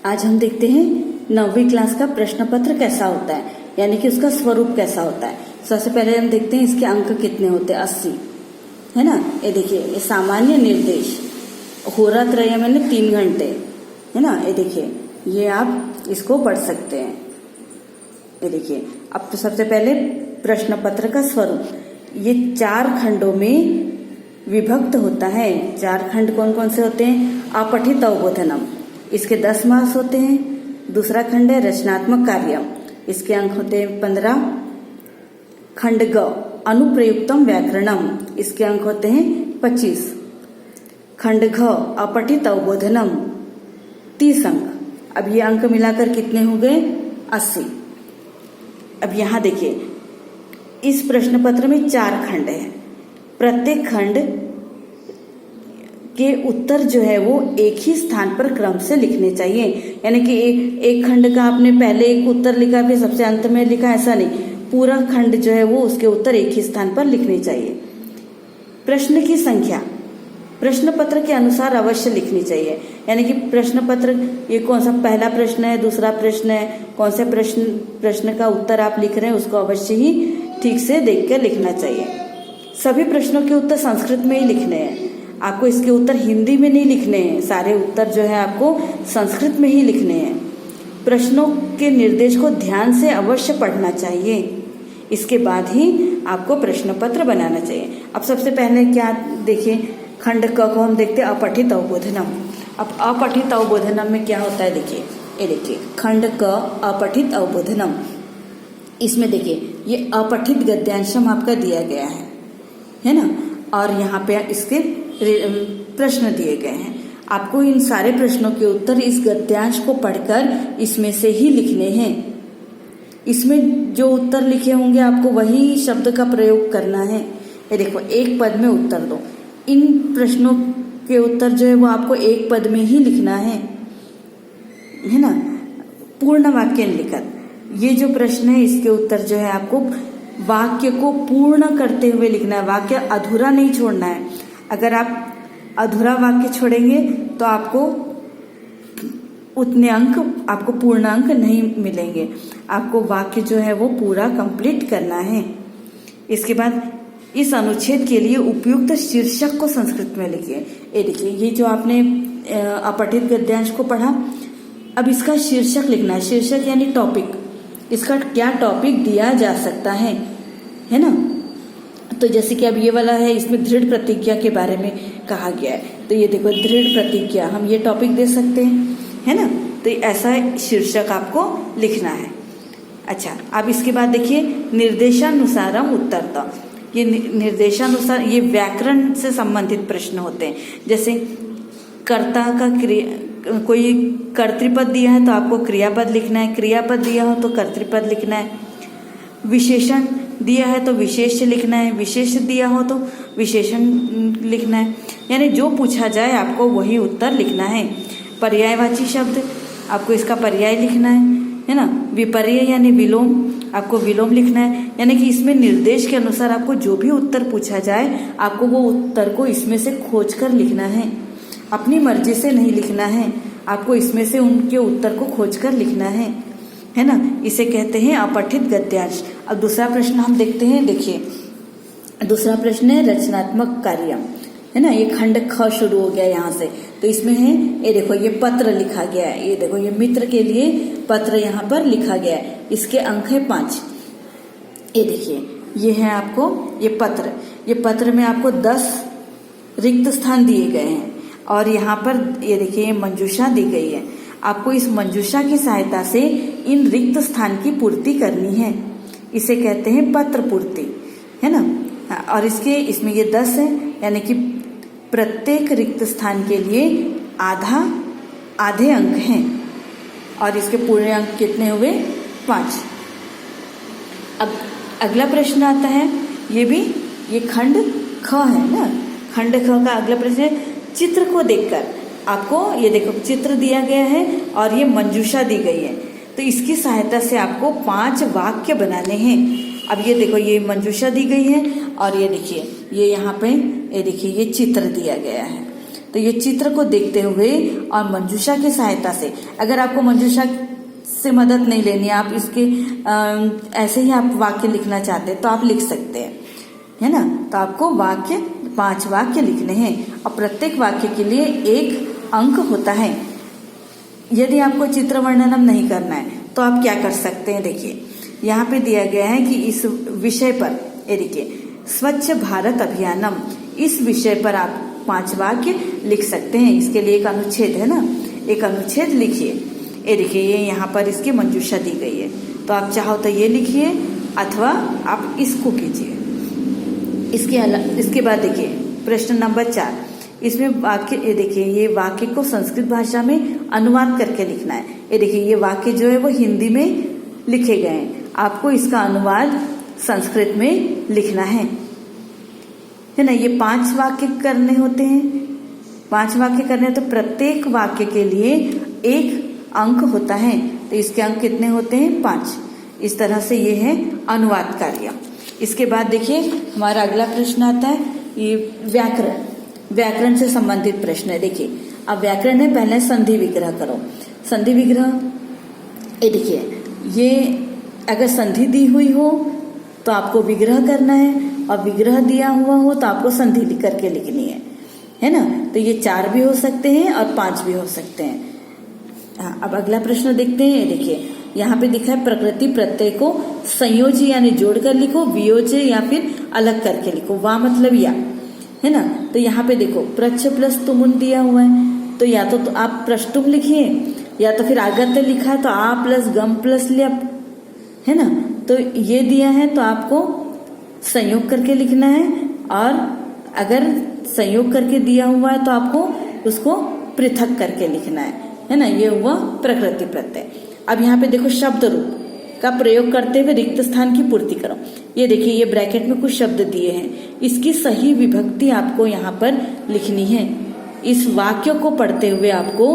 आज हम देखते हैं 9वीं क्लास का प्रश्न पत्र कैसा होता है, यानी कि उसका स्वरूप कैसा होता है। सबसे पहले हम देखते हैं इसके अंक कितने होते हैं, 80 है ना। ये देखिए, ये सामान्य निर्देश होरात्रय मैंने 3 घंटे है ना। ये देखिए, ये आप इसको पढ़ सकते हैं। ये देखिए, अब तो सबसे पहले प्रश्न पत्र का स्वरूप, ये 4 खंडों में विभक्त होता है। 4 खंड कौन कौन से होते हैं? अपठित अवबोधनम, इसके 10 मार्क्स होते हैं। दूसरा खंड है रचनात्मक कार्य, इसके अंक होते हैं 15। खंड ग अनुप्रयुक्तम व्याकरणम, इसके अंक होते हैं 25। खंड घ अपठित अवबोधनम, 30 अंक। अब ये अंक मिलाकर कितने हो गए? 80। अब यहां देखिए, इस प्रश्न पत्र में 4 खंड है। प्रत्येक खंड के उत्तर जो है वो एक ही स्थान पर क्रम से लिखने चाहिए, यानी कि एक खंड का आपने पहले एक उत्तर लिखा फिर सबसे अंत में लिखा, ऐसा नहीं। पूरा खंड जो है वो उसके उत्तर एक ही स्थान पर लिखने चाहिए। प्रश्न की संख्या प्रश्न पत्र के अनुसार अवश्य लिखनी चाहिए, यानी कि प्रश्न पत्र ये कौन सा पहला प्रश्न है, दूसरा प्रश्न है, कौन से प्रश्न का उत्तर आप लिख रहे हैं उसको अवश्य ही ठीक से देख कर लिखना चाहिए। सभी प्रश्नों के उत्तर संस्कृत में ही लिखने हैं, आपको इसके उत्तर हिंदी में नहीं लिखने हैं। सारे उत्तर जो है आपको संस्कृत में ही लिखने हैं। प्रश्नों के निर्देश को ध्यान से अवश्य पढ़ना चाहिए, इसके बाद ही आपको प्रश्न पत्र बनाना चाहिए। अब सबसे पहले क्या देखिए, खंड क को हम देखते हैं अपठित अवबोधनम। अब अपठित अवबोधनम में क्या होता है, देखिए ये देखिए, खंड क अपठित अवबोधनम, इसमें देखिए ये अपठित गद्यांशम आपका दिया गया है ना। और यहाँ पे इसके प्रश्न दिए गए हैं। आपको इन सारे प्रश्नों के उत्तर इस गद्यांश को पढ़कर इसमें से ही लिखने हैं। इसमें जो उत्तर लिखे होंगे आपको वही शब्द का प्रयोग करना है। ये देखो, एक पद में उत्तर दो। इन प्रश्नों के उत्तर जो है वो आपको एक पद में ही लिखना है ना। पूर्ण वाक्य लिखत, ये जो प्रश्न है इसके उत्तर जो है आपको वाक्य को पूर्ण करते हुए लिखना है, वाक्य अधूरा नहीं छोड़ना है। अगर आप अधूरा वाक्य छोड़ेंगे तो आपको उतने अंक, आपको पूर्ण अंक नहीं मिलेंगे। आपको वाक्य जो है वो पूरा कंप्लीट करना है। इसके बाद इस अनुच्छेद के लिए उपयुक्त शीर्षक को संस्कृत में लिखिए। ये देखिए, ये जो आपने अपठित गद्यांश को पढ़ा, अब इसका शीर्षक लिखना है। शीर्षक यानी टॉपिक, इसका क्या टॉपिक दिया जा सकता है ना। तो जैसे कि अब ये वाला है, इसमें दृढ़ प्रतिज्ञा के बारे में कहा गया है, तो ये देखो दृढ़ प्रतिज्ञा, हम ये टॉपिक दे सकते हैं, है ना। तो ऐसा शीर्षक आपको लिखना है। अच्छा, अब इसके बाद देखिए निर्देशानुसारम उत्तरता। ये निर्देशानुसार, ये व्याकरण से संबंधित प्रश्न होते हैं। जैसे कर्ता का कोई कर्तृपद दिया है तो आपको क्रियापद लिखना है, क्रियापद दिया हो तो कर्तृपद लिखना है, विशेषण दिया है तो विशेष्य लिखना है, विशेष दिया हो तो विशेषण लिखना है। यानी जो पूछा जाए आपको वही उत्तर लिखना है। पर्यायवाची शब्द, आपको इसका पर्याय लिखना है ना। विपर्य यानी विलोम, आपको विलोम लिखना है। यानी कि इसमें निर्देश के अनुसार आपको जो भी उत्तर पूछा जाए आपको वो उत्तर को इसमें से खोज कर लिखना है, अपनी मर्जी से नहीं लिखना है। आपको इसमें से उनके उत्तर को खोज कर लिखना है ना। इसे कहते हैं अपठित गद्यांश। अब दूसरा प्रश्न हम देखते हैं। देखिए, दूसरा प्रश्न है रचनात्मक कार्य, है ना। ये खंड ख शुरू हो गया यहाँ से, तो इसमें है, ये देखो ये पत्र लिखा गया है। ये देखो, ये मित्र के लिए पत्र यहाँ पर लिखा गया है। इसके अंक है 5। ये देखिए, ये है आपको ये पत्र। ये पत्र में आपको 10 रिक्त स्थान दिए गए हैं और यहाँ पर ये देखिए ये मंजूषा दी गई है। आपको इस मंजूषा की सहायता से इन रिक्त स्थान की पूर्ति करनी है। इसे कहते हैं पत्र पूर्ति, है ना। और इसमें ये 10 है, यानी कि प्रत्येक रिक्त स्थान के लिए आधे अंक हैं और इसके पूरे अंक कितने हुए? 5। अब अगला प्रश्न आता है, ये खंड ख है ना। खंड ख का अगला प्रश्न है, चित्र को देखकर आपको, ये देखो चित्र दिया गया है और ये मंजूषा दी गई है, तो इसकी सहायता से आपको 5 वाक्य बनाने हैं। अब ये देखो, ये मंजूषा दी गई है और ये देखिए ये यहाँ पे ये देखिए ये चित्र दिया गया है। तो ये चित्र को देखते हुए और मंजूषा की सहायता से, अगर आपको मंजूषा से मदद नहीं लेनी, आप इसके ऐसे ही आप वाक्य लिखना चाहते हैं तो आप लिख सकते हैं, है ना। तो आपको 5 वाक्य लिखने हैं और प्रत्येक वाक्य के लिए 1 अंक होता है। यदि आपको चित्र वर्णनम नहीं करना है तो आप क्या कर सकते हैं, देखिए यहाँ पे दिया गया है कि इस विषय पर, ये देखिए स्वच्छ भारत अभियानम, इस विषय पर आप 5 वाक्य लिख सकते हैं। इसके लिए एक अनुच्छेद है ना, एक अनुच्छेद लिखिए। ये देखिए ये यहाँ पर इसकी मंजूषा दी गई है, तो आप चाहो तो ये लिखिए अथवा आप इसको कीजिए। इसके बाद देखिए प्रश्न नंबर 4, इसमें वाक्य, ये देखिए ये वाक्य को संस्कृत भाषा में अनुवाद करके लिखना है। ये देखिए ये वाक्य जो है वो हिंदी में लिखे गए हैं, आपको इसका अनुवाद संस्कृत में लिखना है ना। ये 5 वाक्य करने होते हैं, 5 वाक्य करने तो प्रत्येक वाक्य के लिए 1 अंक होता है। तो इसके अंक कितने होते हैं, 5। इस तरह से ये है अनुवाद कार्य। इसके बाद देखिए हमारा अगला प्रश्न आता है, ये व्याकरण से संबंधित प्रश्न है। देखिए अब व्याकरण है, पहले संधि विग्रह करो। संधि विग्रह, ये देखिए ये अगर संधि दी हुई हो तो आपको विग्रह करना है, और विग्रह दिया हुआ हो तो आपको संधि लिख करके लिखनी है ना। तो ये 4 भी हो सकते हैं और 5 भी हो सकते हैं। हाँ, अब अगला प्रश्न देखते हैं। देखिए यहाँ पे दिखा है प्रकृति प्रत्यय को संयोजी यानी जोड़कर लिखो, वियोज्य या फिर अलग करके लिखो। वाह मतलब या, है ना। तो यहाँ पे देखो प्रच्छ प्लस तुमुन दिया हुआ है, तो या तो आप प्रष्टुम लिखिए, या तो फिर आगत लिखा है तो आ प्लस गम प्लस ल्यप, है ना। तो ये दिया है तो आपको संयोग करके लिखना है, और अगर संयोग करके दिया हुआ है तो आपको उसको पृथक करके लिखना है ना। ये हुआ प्रकृति प्रत्यय। अब यहाँ पे देखो शब्द रूप का प्रयोग करते हुए रिक्त स्थान की पूर्ति करो। ये देखिए ये ब्रैकेट में कुछ शब्द दिए हैं, इसकी सही विभक्ति आपको यहाँ पर लिखनी है। इस वाक्य को पढ़ते हुए आपको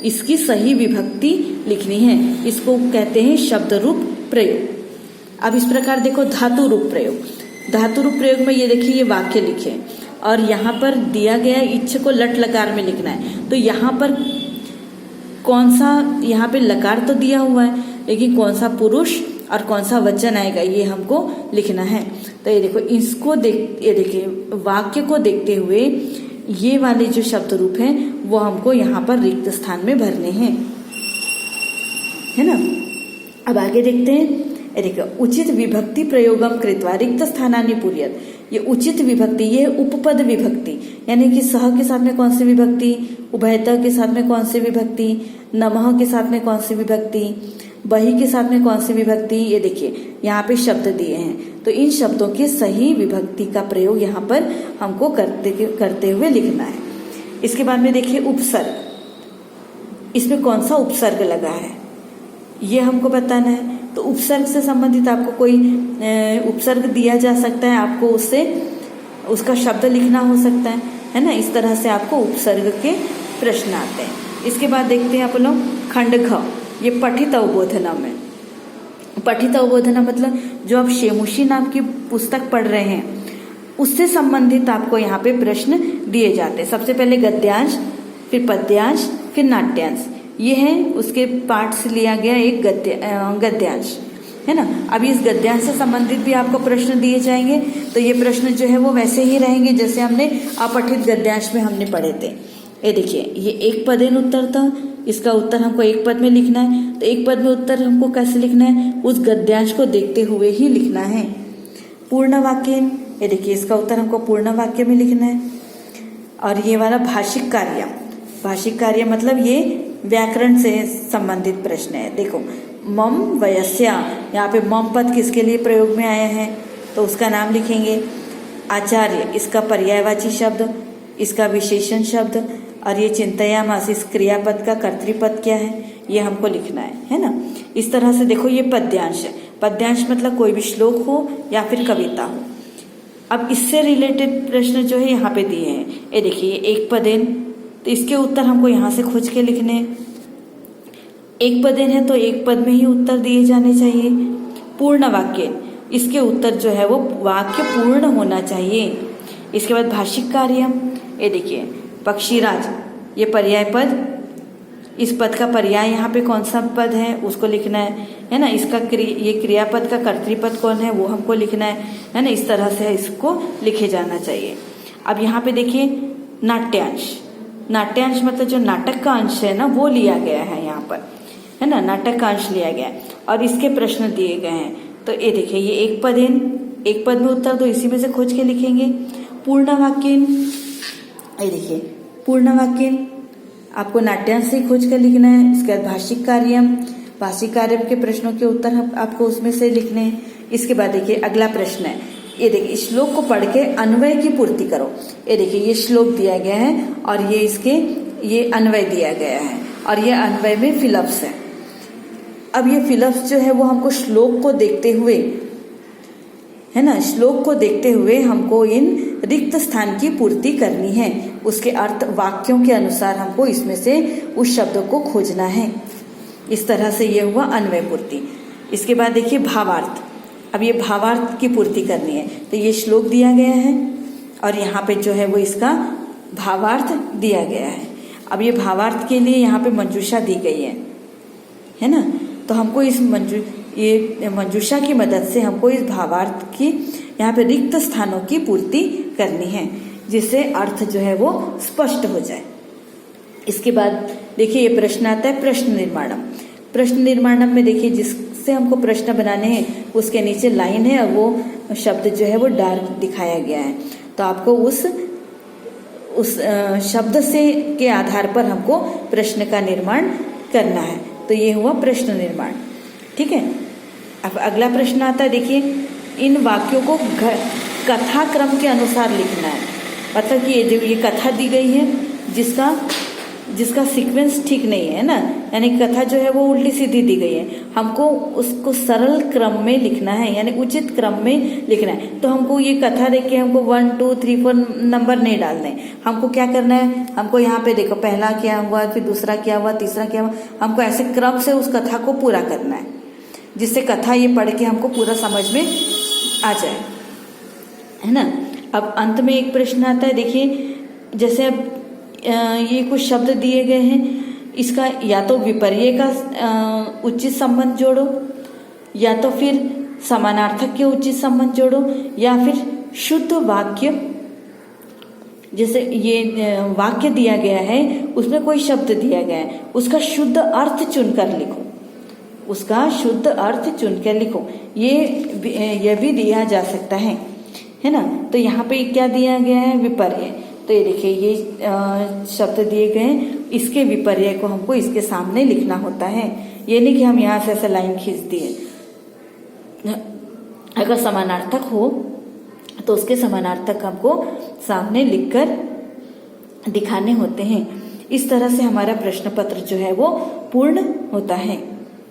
इसकी सही विभक्ति लिखनी है। इसको कहते हैं शब्द रूप प्रयोग। अब इस प्रकार देखो धातु रूप प्रयोग। धातु रूप प्रयोग में ये देखिए ये वाक्य लिखे, और यहाँ पर दिया गया इच्छ को लट लकार में लिखना है। तो यहाँ पर कौन सा, यहाँ पे लकार तो दिया हुआ है, लेकिन कौन सा पुरुष और कौन सा वचन आएगा ये हमको लिखना है। तो ये देखो इसको ये देखिए वाक्य को देखते हुए ये वाले जो शब्द रूप हैं वो हमको यहाँ पर रिक्त स्थान में भरने हैं, है ना। अब आगे देखते हैं। देखो उचित विभक्ति प्रयोगम कृत्वा रिक्त स्थानानि पूर्यत। ये उचित विभक्ति, ये उपपद विभक्ति, यानी कि सह के साथ में कौन सी विभक्ति, उभयतः के साथ में कौन सी विभक्ति, नमः के साथ में कौन सी विभक्ति, बहि के साथ में कौन सी विभक्ति। ये देखिए यहाँ पे शब्द दिए हैं, तो इन शब्दों के सही विभक्ति का प्रयोग यहाँ पर हमको करते हुए लिखना है। इसके बाद में देखिए उपसर्ग, इसमें कौन सा उपसर्ग लगा है ये हमको बताना है। तो उपसर्ग से संबंधित आपको कोई उपसर्ग दिया जा सकता है, आपको उससे उसका शब्द लिखना हो सकता है ना। इस तरह से आपको उपसर्ग के प्रश्न आते हैं। इसके बाद देखते हैं आप लोग खंड घ, ये पठित अवबोधनम है। पठित अवबोधनम मतलब जो आप शेमुशी नाम की पुस्तक पढ़ रहे हैं उससे संबंधित आपको यहाँ पे प्रश्न दिए जाते हैं। सबसे पहले गद्यांश, फिर पद्यांश, फिर नाट्यांश। ये है उसके पाठ से लिया गया एक गद्यांश, है ना। अब इस गद्यांश से संबंधित भी आपको प्रश्न दिए जाएंगे। तो ये प्रश्न जो है वो वैसे ही रहेंगे जैसे हमने अपठित गद्यांश में हमने पढ़े थे। ये देखिए ये एक पदेन उत्तर था, इसका उत्तर हमको एक पद में लिखना है। तो एक पद में उत्तर हमको कैसे लिखना है, उस गद्यांश को देखते हुए ही लिखना है। पूर्ण वाक्य, ये देखिए इसका उत्तर हमको पूर्ण वाक्य में लिखना है। और ये वाला भाषिक कार्य, भाषिक कार्य मतलब ये व्याकरण से संबंधित प्रश्न है। देखो मम वयस्या, यहाँ पे मम पद किसके लिए प्रयोग में आया है तो उसका नाम लिखेंगे। आचार्य इसका पर्यायवाची शब्द, इसका विशेषण शब्द, और ये चिंतयामास इस क्रियापद का कर्तृपद क्या है ये हमको लिखना है ना। इस तरह से देखो ये पद्यांश है। पद्यांश मतलब कोई भी श्लोक हो या फिर कविता हो। अब इससे रिलेटेड प्रश्न जो है यहाँ पे दिए हैं। ये देखिए एक पदेन, तो इसके उत्तर हमको यहाँ से खोज के लिखने हैं। एक पदेन है तो एक पद में ही उत्तर दिए जाने चाहिए। पूर्ण वाक्य, इसके उत्तर जो है वो वाक्य पूर्ण होना चाहिए। इसके बाद भाषिक कार्य, ये देखिए पक्षीराज, ये पर्याय पद, इस पद का पर्याय यहाँ पे कौन सा पद है उसको लिखना है ना। इसका ये क्रियापद का कर्तृपद कौन है वो हमको लिखना है ना। इस तरह से इसको लिखे जाना चाहिए। अब यहाँ पे देखिए नाट्यांश, नाट्यांश मतलब जो नाटक का अंश है ना वो लिया गया है यहाँ पर, है ना, नाटक का अंश लिया गया है और इसके प्रश्न दिए गए हैं। तो ये देखिए ये एक पद है, एक पद में उत्तर दो, इसी में से खोज के लिखेंगे। पूर्ण वाक्य, ये देखिए पूर्ण वाक्य आपको नाट्यांश से खोज कर लिखना है। इसके बाद भाषिक कार्यम, भाषिक कार्यम के प्रश्नों के उत्तर आपको उसमें से लिखने हैं। इसके बाद देखिए अगला प्रश्न है, ये देखिए श्लोक को पढ़ के अन्वय की पूर्ति करो। ये देखिए ये श्लोक दिया गया है और ये इसके ये अन्वय दिया गया है और ये अन्वय में फिलप्स है। अब ये फिलप्स जो है वो हमको श्लोक को देखते हुए, है ना, श्लोक को देखते हुए हमको इन रिक्त स्थान की पूर्ति करनी है। उसके अर्थ वाक्यों के अनुसार हमको इसमें से उस शब्द को खोजना है। इस तरह से ये हुआ अन्वय पूर्ति। इसके बाद देखिए भावार्थ, अब ये भावार्थ की पूर्ति करनी है। तो ये श्लोक दिया गया है और यहाँ पे जो है वो इसका भावार्थ दिया गया है। अब ये भावार्थ के लिए यहाँ पे मंजूषा दी गई है ना। तो हमको इस मंजूषा की मदद से हमको इस भावार्थ की यहाँ पे रिक्त स्थानों की पूर्ति करनी है, जिससे अर्थ जो है वो स्पष्ट हो जाए। इसके बाद देखिए ये प्रश्न आता है प्रश्न निर्माणम। प्रश्न निर्माणम में देखिए जिससे हमको प्रश्न बनाने हैं उसके नीचे लाइन है और वो शब्द जो है वो डार्क दिखाया गया है। तो आपको उस शब्द से के आधार पर हमको प्रश्न का निर्माण करना है। तो ये हुआ प्रश्न निर्माण, ठीक है। अब अगला प्रश्न आता है, देखिए इन वाक्यों को कथा क्रम के अनुसार लिखना है। मतलब कि ये कथा दी गई है जिसका सीक्वेंस ठीक नहीं है ना, यानी कथा जो है वो उल्टी सीधी दी गई है। हमको उसको सरल क्रम में लिखना है, यानी उचित क्रम में लिखना है। तो हमको ये कथा देख के हमको 1 2 3 4 नंबर नहीं डालने। हमको क्या करना है, हमको यहाँ पे देखो पहला क्या हुआ, फिर दूसरा क्या हुआ, तीसरा क्या हुआ, हमको ऐसे क्रम से उस कथा को पूरा करना है, जिससे कथा ये पढ़ के हमको पूरा समझ में आ जाए, है ना। अब अंत में एक प्रश्न आता है, देखिए जैसे अब ये कुछ शब्द दिए गए हैं, इसका या तो विपर्य का उचित संबंध जोड़ो, या तो फिर समानार्थक के उचित संबंध जोड़ो, या फिर शुद्ध वाक्य, जैसे ये वाक्य दिया गया है उसमें कोई शब्द दिया गया है उसका शुद्ध अर्थ चुनकर लिखो, उसका शुद्ध अर्थ चुनकर लिखो। ये भी दिया जा सकता है ना। तो यहाँ पे क्या दिया गया है, विपर्य। तो ये देखिए ये शब्द दिए गए हैं, इसके विपर्य को हमको इसके सामने लिखना होता है। ये नहीं कि हम यहाँ से ऐसे लाइन खींच दिए। अगर समानार्थक हो तो उसके समानार्थक हमको सामने लिखकर दिखाने होते हैं। इस तरह से हमारा प्रश्न पत्र जो है वो पूर्ण होता है।